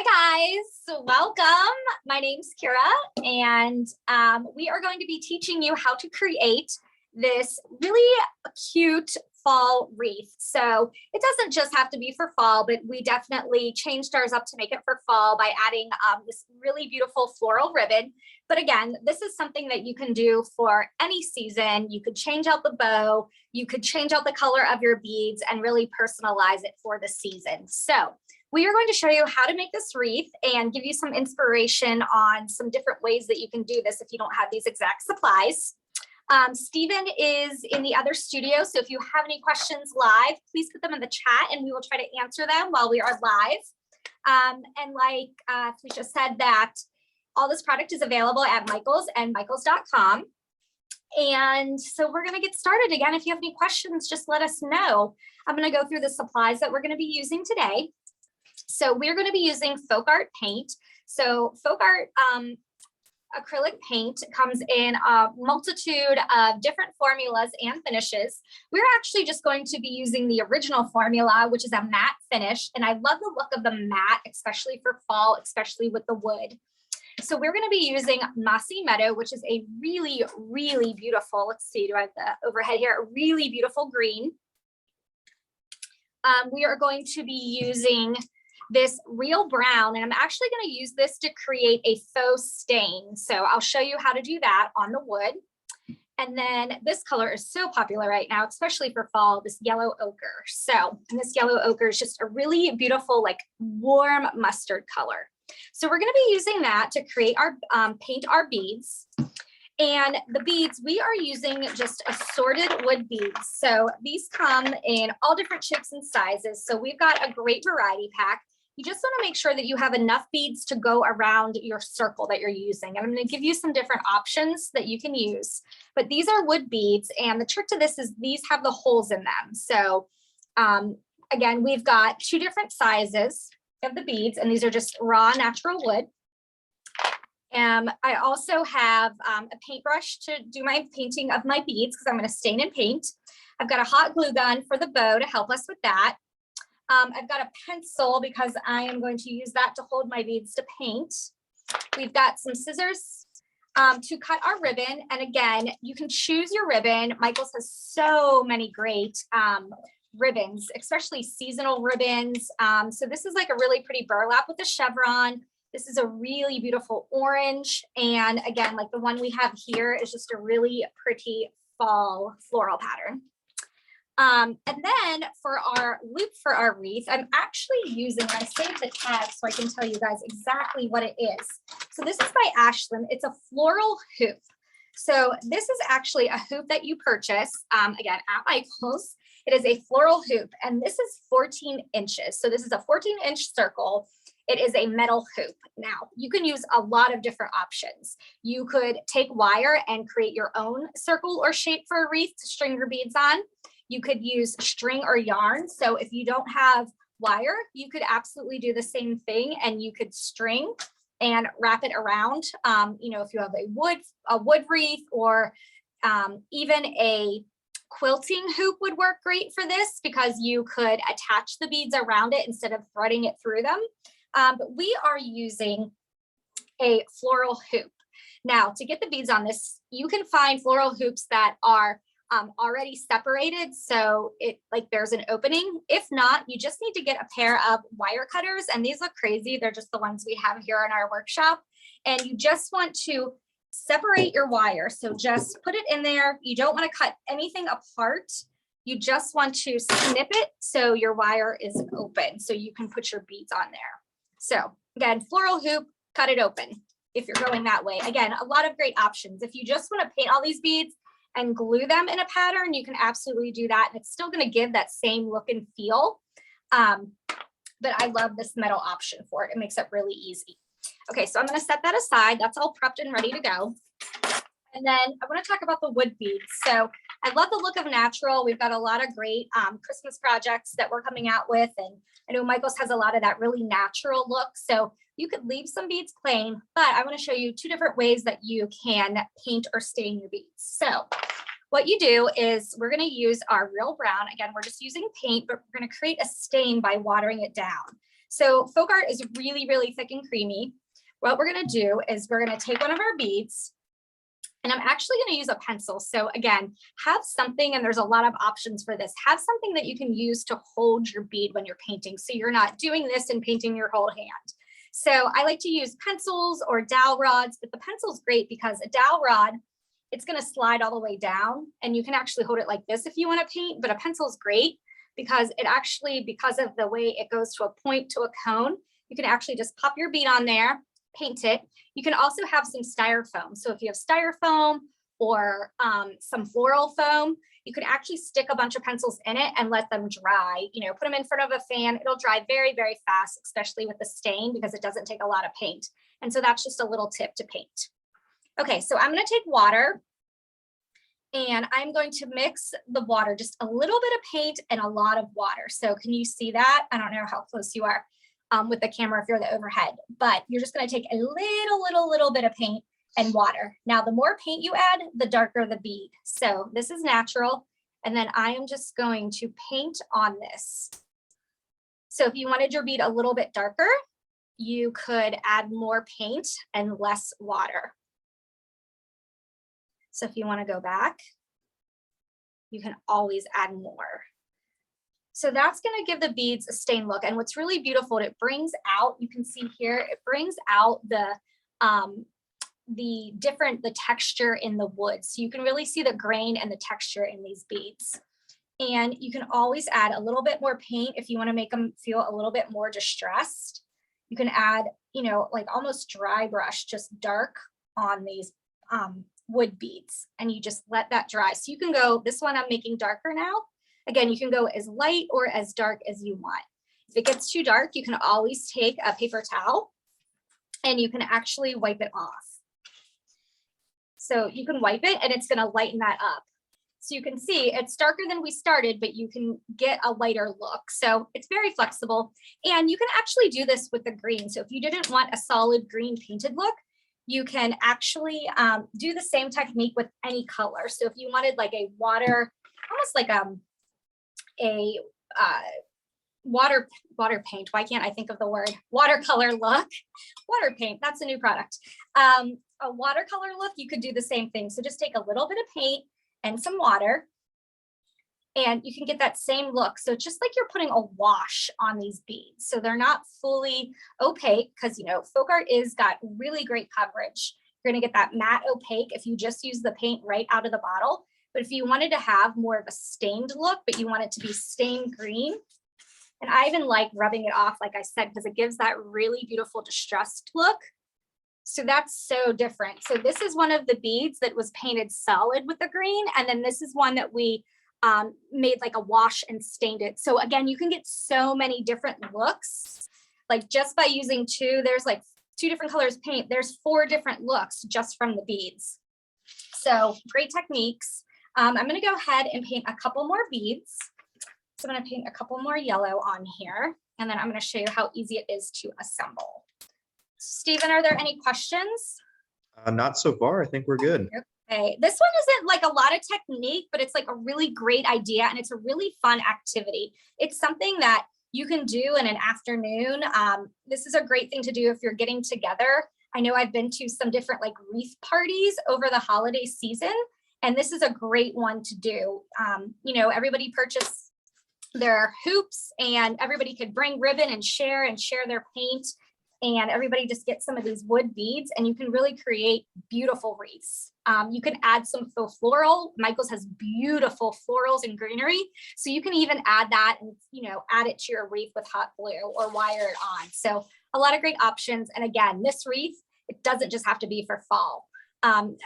Hi guys, welcome. My name's Kira and we are going to be teaching you how to create this really cute fall wreath. So it doesn't just have to be for fall, but we definitely changed ours up to make it for fall by adding this really beautiful floral ribbon. But again, this is something that you can do for any season. You could change out the bow, you could change out the color of your beads and really personalize it for the season. So we are going to show you how to make this wreath and give you some inspiration on some different ways that you can do this if you don't have these exact supplies. Stephen is in the other studio, so if you have any questions live, please put them in the chat and we will try to answer them while we are live. And like Felicia said, that all this product is available at Michaels and michaels.com. And so we're going to get started. Again, if you have any questions, just let us know. I'm going to go through the supplies that we're going to be using today. So we're going to be using FolkArt paint. So FolkArt acrylic paint comes in a multitude of different formulas and finishes. We're actually just going to be using the original formula, which is a matte finish. And I love the look of the matte, especially for fall, especially with the wood. So we're going to be using Mossy Meadow, which is a really, really beautiful, let's see, do I have the overhead here? A really beautiful green. We are going to be using this real brown, and I'm actually going to use this to create a faux stain. So I'll show you how to do that on the wood. And then this color is so popular right now, especially for fall, this yellow ochre. So, and this yellow ochre is just a really beautiful, like warm mustard color. So we're going to be using that to create our, paint our beads. And the beads, we are using just assorted wood beads. So these come in all different shapes and sizes. So we've got a great variety pack. You just want to make sure that you have enough beads to go around your circle that you're using. And I'm going to give you some different options that you can use. But these are wood beads. And the trick to this is these have the holes in them. So again, we've got two different sizes of the beads, and these are just raw natural wood. I also have a paintbrush to do my painting of my beads because I'm going to stain and paint. I've got a hot glue gun for the bow to help us with that. I've got a pencil because I am going to use that to hold my beads to paint. We've got some scissors to cut our ribbon. And again, you can choose your ribbon. Michaels has so many great ribbons, especially seasonal ribbons. So this is like a really pretty burlap with a chevron. This is a really beautiful orange. And again, like the one we have here is just a really pretty fall floral pattern. And then for our loop for our wreath, I'm actually using, I saved the tag so I can tell you guys exactly what it is. So this is by Ashland. It's a floral hoop. So this is actually a hoop that you purchase, again, at Michaels. It is a floral hoop, and this is 14 inches. So this is a 14-inch circle. It is a metal hoop. Now, you can use a lot of different options. You could take wire and create your own circle or shape for a wreath to string your beads on. You could use string or yarn. So if you don't have wire, you could absolutely do the same thing, and you could string and wrap it around. You know, if you have a wood wreath, or even a quilting hoop would work great for this because you could attach the beads around it instead of threading it through them. But we are using a floral hoop. Now, to get the beads on this, you can find floral hoops that are already separated, so it like there's an opening. If not, you just need to get a pair of wire cutters, and these look crazy. They're just the ones we have here in our workshop. And you just want to separate your wire. So just put it in there. You don't want to cut anything apart. You just want to snip it so your wire is open, so you can put your beads on there. So again, floral hoop, cut it open if you're going that way. Again, a lot of great options. If you just want to paint all these beads and glue them in a pattern, you can absolutely do that. And it's still going to give that same look and feel. But I love this metal option for it. It makes it really easy. Okay, so I'm going to set that aside. That's all prepped and ready to go. And then I want to talk about the wood beads. So I love the look of natural. We've got a lot of great Christmas projects that we're coming out with. And I know Michaels has a lot of that really natural look. So you could leave some beads plain, but I want to show you two different ways that you can paint or stain your beads. So what you do is we're going to use our real brown. Again, we're just using paint, but we're going to create a stain by watering it down. So folk art is really, really thick and creamy. What we're gonna do is we're gonna take one of our beads, and I'm actually gonna use a pencil. So again, have something, and there's a lot of options for this. Have something that you can use to hold your bead when you're painting, so you're not doing this and painting your whole hand. So I like to use pencils or dowel rods, but the pencil's great because a dowel rod, it's gonna slide all the way down, and you can actually hold it like this if you wanna paint, but a pencil is great because it actually, because of the way it goes to a point to a cone, you can actually just pop your bead on there, paint it. You can also have some styrofoam. So if you have styrofoam or some floral foam, you can actually stick a bunch of pencils in it and let them dry. You know, put them in front of a fan. It'll dry very, very fast, especially with the stain, because it doesn't take a lot of paint. And so that's just a little tip to paint. Okay, so I'm going to take water, and I'm going to mix the water, just a little bit of paint and a lot of water. So can you see that? I don't know how close you are with the camera if you're the overhead, but you're just going to take a little bit of paint and water. Now, the more paint you add, the darker the bead. So this is natural. And then I am just going to paint on this. So if you wanted your bead a little bit darker, you could add more paint and less water. So if you want to go back, you can always add more. So that's going to give the beads a stained look. And what's really beautiful, it brings out, you can see here, it brings out the texture in the wood. So you can really see the grain and the texture in these beads. And you can always add a little bit more paint if you want to make them feel a little bit more distressed. You can add, you know, like almost dry brush, just dark on these wood beads, and you just let that dry. So you can go, this one I'm making darker now. Again, you can go as light or as dark as you want. If it gets too dark, you can always take a paper towel and you can actually wipe it off. So you can wipe it and it's going to lighten that up. So you can see it's darker than we started, but you can get a lighter look. So it's very flexible, and you can actually do this with the green. So if you didn't want a solid green painted look, you can actually do the same technique with any color. So if you wanted like a water, almost like a water paint. Why can't I think of the word watercolor look? Water paint, that's a new product. A watercolor look, you could do the same thing. So just take a little bit of paint and some water, and you can get that same look. So just like you're putting a wash on these beads. So they're not fully opaque, because, you know, folk art is got really great coverage. You're going to get that matte opaque if you just use the paint right out of the bottle. But if you wanted to have more of a stained look, but you want it to be stained green, and I even like rubbing it off, like I said, because it gives that really beautiful distressed look. So that's so different. So this is one of the beads that was painted solid with the green. And then this is one that we made like a wash and stained it. So again, you can get so many different looks, like just by using there's like 2 different colors of paint. There's 4 different looks just from the beads. So great techniques. I'm going to go ahead and paint a couple more beads. So I'm going to paint a couple more yellow on here, and then I'm going to show you how easy it is to assemble. Stephen, are there any questions? Not so far. I think we're good. Okay, this one isn't like a lot of technique, but it's like a really great idea, and it's a really fun activity. It's something that you can do in an afternoon. This is a great thing to do if you're getting together. I know I've been to some different like wreath parties over the holiday season, and this is a great one to do. You know, everybody purchase their hoops, and everybody could bring ribbon and share their paint. And everybody just gets some of these wood beads, and you can really create beautiful wreaths. You can add some faux floral. Michael's has beautiful florals and greenery. So you can even add that and, you know, add it to your wreath with hot glue or wire it on. So a lot of great options. And again, this wreath, it doesn't just have to be for fall.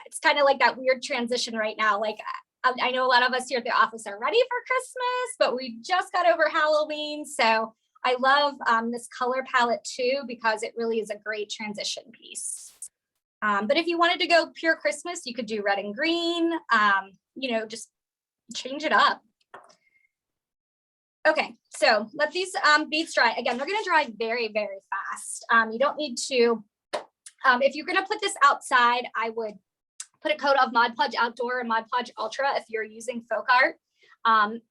It's kind of like that weird transition right now. Like I know a lot of us here at the office are ready for Christmas, but we just got over Halloween. So I love this color palette too, because it really is a great transition piece. But if you wanted to go pure Christmas, you could do red and green, you know, just change it up. Okay, so let these beads dry. Again, they're gonna dry very, very fast. You don't need to, if you're gonna put this outside, I would put a coat of Mod Podge Outdoor and Mod Podge Ultra if you're using folk art.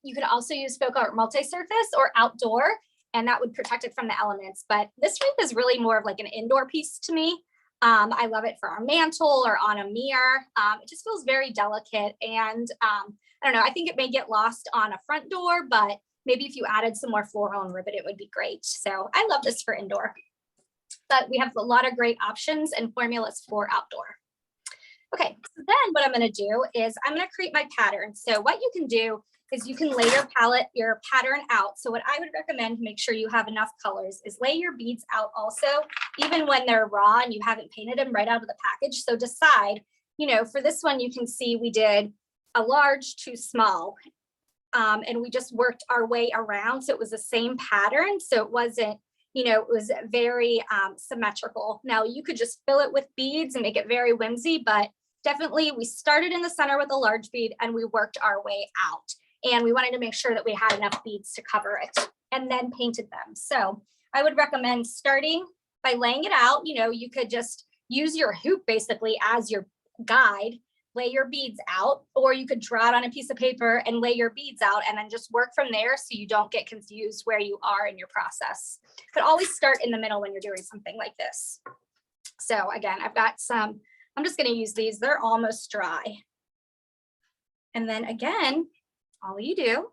You can also use folk art multi-surface or outdoor. and that would protect it from the elements. But this wreath is really more of like an indoor piece to me. I love it for our mantle or on a mirror. It just feels very delicate, and I don't know, I think it may get lost on a front door, but maybe if you added some more floral and ribbon, it would be great. So I love this for indoor, but we have a lot of great options and formulas for outdoor. Okay, so then what I'm going to do is I'm going to create my pattern. So what you can do is you can lay your pattern out. So what I would recommend to make sure you have enough colors is lay your beads out also, even when they're raw and you haven't painted them right out of the package. So decide, you know, for this one, you can see we did a large to small, and we just worked our way around. So it was the same pattern. So it wasn't, you know, it was very symmetrical. Now you could just fill it with beads and make it very whimsy, but definitely we started in the center with a large bead and we worked our way out. And we wanted to make sure that we had enough beads to cover it and then painted them. So I would recommend starting by laying it out. You know, you could just use your hoop basically as your guide, lay your beads out, or you could draw it on a piece of paper and lay your beads out and then just work from there so you don't get confused where you are in your process. But always start in the middle when you're doing something like this. So again, I've got some, I'm just going to use these. They're almost dry. And then again, all you do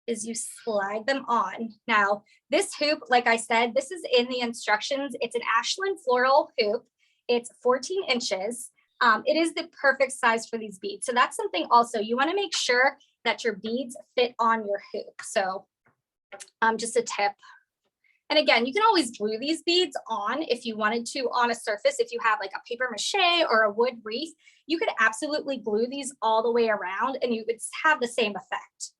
is you slide them on. Now, this hoop, like I said, this is in the instructions. It's an Ashland floral hoop. It's 14 inches. It is the perfect size for these beads. So that's something also you want to make sure that your beads fit on your hoop. So just a tip. And again, you can always glue these beads on if you wanted to on a surface. If you have like a paper mache or a wood wreath, you could absolutely glue these all the way around and you would have the same effect.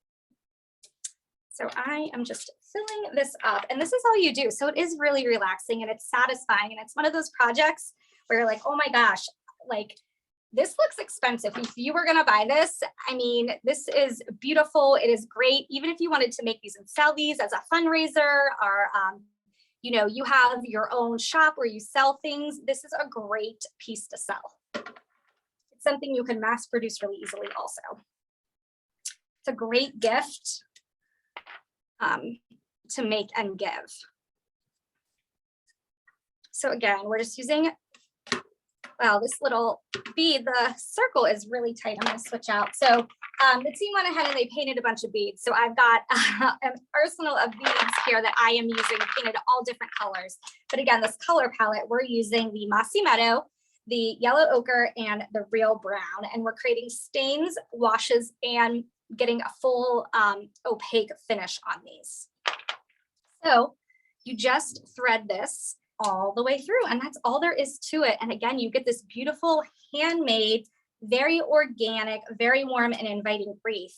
So I am just filling this up, and this is all you do. So it is really relaxing and it's satisfying. And it's one of those projects where you're like, oh my gosh, like this looks expensive. If you were going to buy this, I mean, this is beautiful. It is great. Even if you wanted to make these and sell these as a fundraiser, or, you know, you have your own shop where you sell things, this is a great piece to sell. It's something you can mass produce really easily also. It's a great gift to make and give. So again, we're just using, well, this little bead, the circle is really tight. I'm going to switch out. So the team went ahead and they painted a bunch of beads. So I've got an arsenal of beads here that I am using, painted all different colors. But again, this color palette, we're using the Mossy Meadow, the yellow ochre, and the real brown. And we're creating stains, washes, and getting a full opaque finish on these. So you just thread this all the way through, and that's all there is to it. And again, you get this beautiful handmade, very organic, very warm and inviting wreath.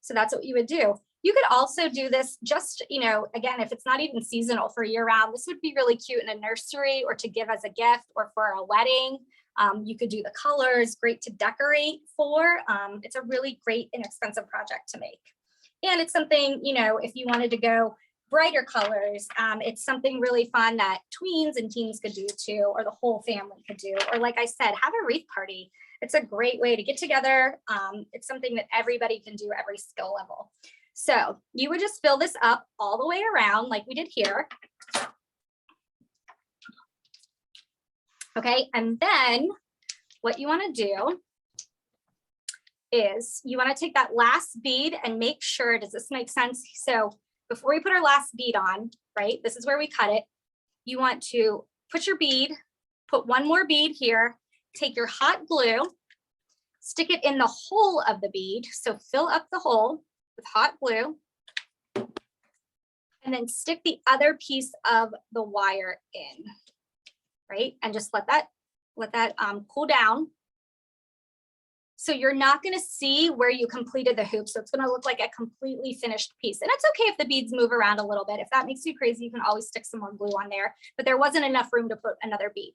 So that's what you would do. You could also do this just, you know, again, if it's not even seasonal for year round, this would be really cute in a nursery or to give as a gift or for a wedding. You could do the colors, great to decorate for. It's a really great, inexpensive project to make. And it's something, you know, if you wanted to go brighter colors, it's something really fun that tweens and teens could do too, or the whole family could do. Or like I said, have a wreath party. It's a great way to get together. It's something that everybody can do, every skill level. So you would just fill this up all the way around like we did here. Okay, and then what you want to do is you want to take that last bead and make sure, does this make sense? So before we put our last bead on, right, this is where we cut it. You want to put your bead, put one more bead here, take your hot glue, stick it in the hole of the bead. So fill up the hole with hot glue, and then stick the other piece of the wire in, right? And just let that cool down. So you're not going to see where you completed the hoop. So it's going to look like a completely finished piece. And it's okay if the beads move around a little bit. If that makes you crazy, you can always stick some more glue on there, but there wasn't enough room to put another bead.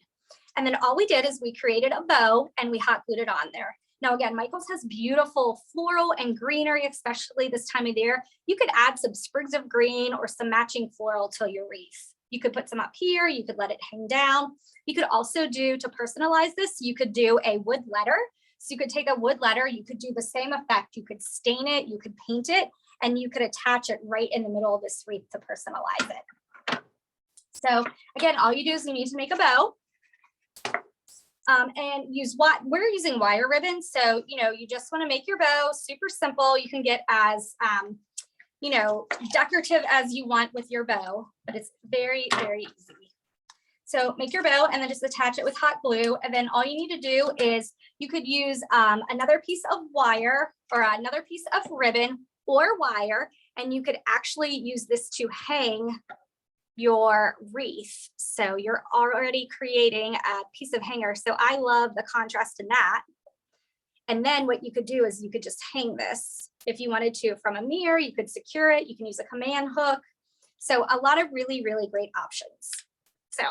And then all we did is we created a bow and we hot glued it on there. Now, again, Michael's has beautiful floral and greenery, especially this time of year. You could add some sprigs of green or some matching floral to your wreath. You could put some up here. You could let it hang down. You could also do, to personalize this, you could do a wood letter. So you could take a wood letter, you could do the same effect. You could stain it, you could paint it, and you could attach it right in the middle of this wreath to personalize it. So again, all you do is you need to make a bow. And use what we're using wire ribbon. So, you know, you just want to make your bow super simple. You can get as, you know, decorative as you want with your bow, but it's very, very easy. So make your bow and then just attach it with hot glue. And then all you need to do is you could use another piece of wire or another piece of ribbon or wire, and you could actually use this to hang your wreath. So you're already creating a piece of hanger. So I love the contrast in that. And then what you could do is you could just hang this. If you wanted to from a mirror, you could secure it. You can use a command hook. So a lot of really, really great options. So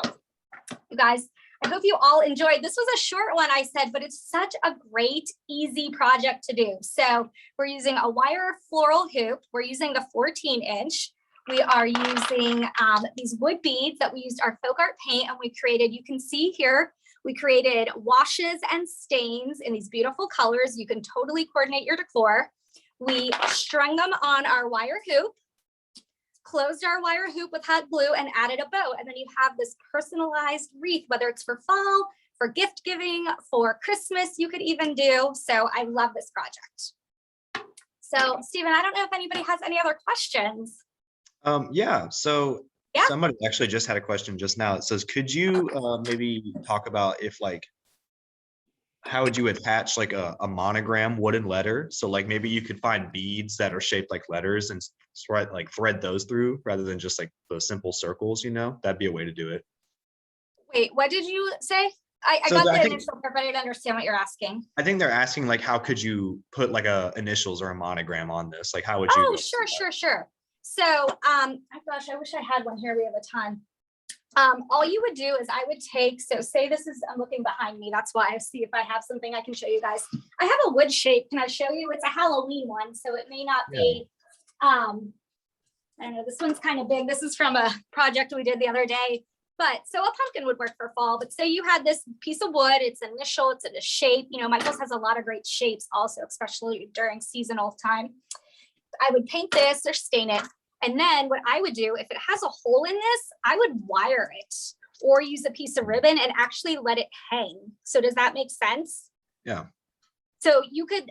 you guys, I hope you all enjoyed. This was a short one, I said, but it's such a great, easy project to do. So we're using a wire floral hoop. We're using the 14-inch. We are using these wood beads that we used our FolkArt paint, and we created, you can see here, we created washes and stains in these beautiful colors. You can totally coordinate your decor. We strung them on our wire hoop, closed our wire hoop with hot glue, and added a bow. And then you have this personalized wreath, whether it's for fall, for gift giving, for Christmas, you could even do. So I love this project. So Stephen, I don't know if anybody has any other questions. Yeah, so somebody actually just had a question just now. It says, could you maybe talk about if like, how would you attach like a monogram wooden letter? So like maybe you could find beads that are shaped like letters and thread those through rather than just like those simple circles, you know, that'd be a way to do it. Wait, what did you say? I got the initial part, but I didn't understand what you're asking. I think they're asking like, how could you put like a initials or a monogram on this? Like, how would you? Oh, sure. So, oh gosh, I wish I had one here. We have a ton. All you would do is I would take, so say this is, I'm looking behind me. That's why I see if I have something I can show you guys. I have a wood shape. Can I show you? It's a Halloween one, so it may not be, I don't know, this one's kind of big. This is from a project we did the other day. But so a pumpkin would work for fall. But say you had this piece of wood, it's initial, it's in a shape. You know, Michael's has a lot of great shapes also, especially during seasonal time. I would paint this or stain it. And then what I would do, if it has a hole in this, I would wire it or use a piece of ribbon and actually let it hang. So does that make sense? Yeah. So you could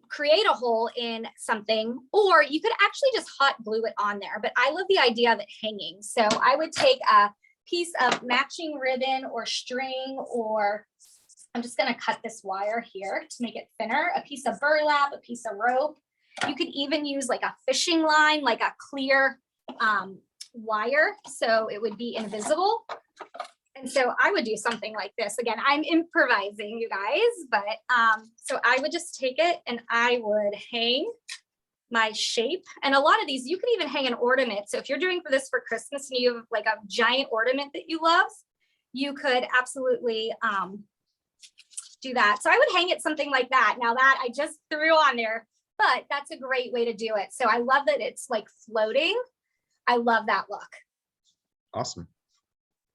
create a hole in something, or you could actually just hot glue it on there. But I love the idea of it hanging. So I would take a piece of matching ribbon or string, or I'm just going to cut this wire here to make it thinner, a piece of burlap, a piece of rope. You could even use like a fishing line, like a clear wire, so it would be invisible. And so I would do something like this. Again, I'm improvising, you guys, but so I would just take it and I would hang my shape. And a lot of these, you can even hang an ornament. So if you're doing this for Christmas and you have like a giant ornament that you love, you could absolutely do that. So I would hang it something like that. Now that I just threw on there, but that's a great way to do it. So I love that it's like floating. I love that look. Awesome.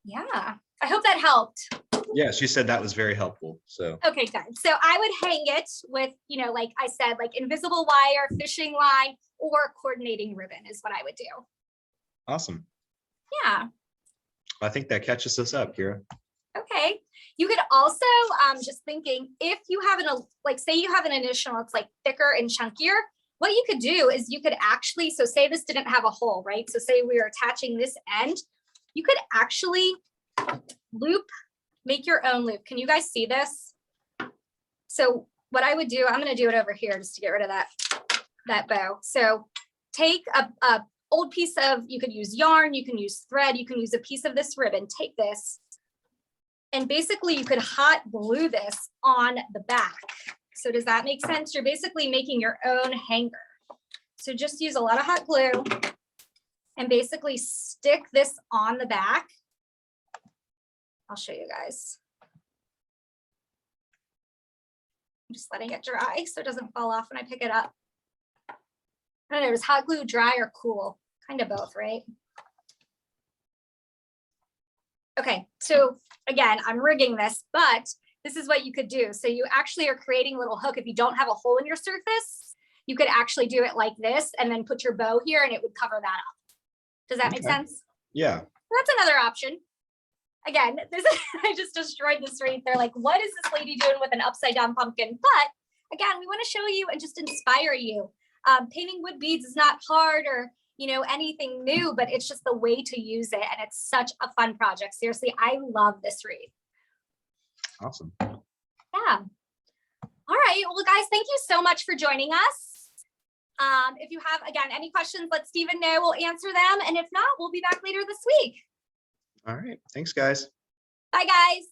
Yeah, I hope that helped. Yeah, she said that was very helpful. So okay, good. So I would hang it with, you know, like I said, like invisible wire, fishing line, or coordinating ribbon is what I would do. Awesome. Yeah. I think that catches us up, Kira. Okay. You could also, just thinking, if you have like say you have an initial, it's like thicker and chunkier, what you could do is you could actually, so say this didn't have a hole, right? So say we were attaching this end, you could actually loop, make your own loop. Can you guys see this? So what I would do, I'm going to do it over here just to get rid of that bow. So take a old piece of, you could use yarn, you can use thread, you can use a piece of this ribbon, take this, and basically you could hot glue this on the back. So does that make sense? You're basically making your own hanger. So just use a lot of hot glue and basically stick this on the back. I'll show you guys. I'm just letting it dry so it doesn't fall off when I pick it up. I don't know, is hot glue dry or cool? Kind of both, right? Okay, so again, I'm rigging this, but this is what you could do. So you actually are creating a little hook. If you don't have a hole in your surface, you could actually do it like this and then put your bow here and it would cover that up. Does that make sense? Yeah. That's another option. Again, this I just destroyed this wreath. They're like, what is this lady doing with an upside down pumpkin? But again, we want to show you and just inspire you. Painting wood beads is not hard or, you know, anything new, but it's just the way to use it. And it's such a fun project. Seriously, I love this wreath. Awesome. Yeah. All right. Well, guys, thank you so much for joining us. If you have, again, any questions, let Stephen know. We'll answer them. And if not, we'll be back later this week. All right. Thanks, guys. Bye, guys.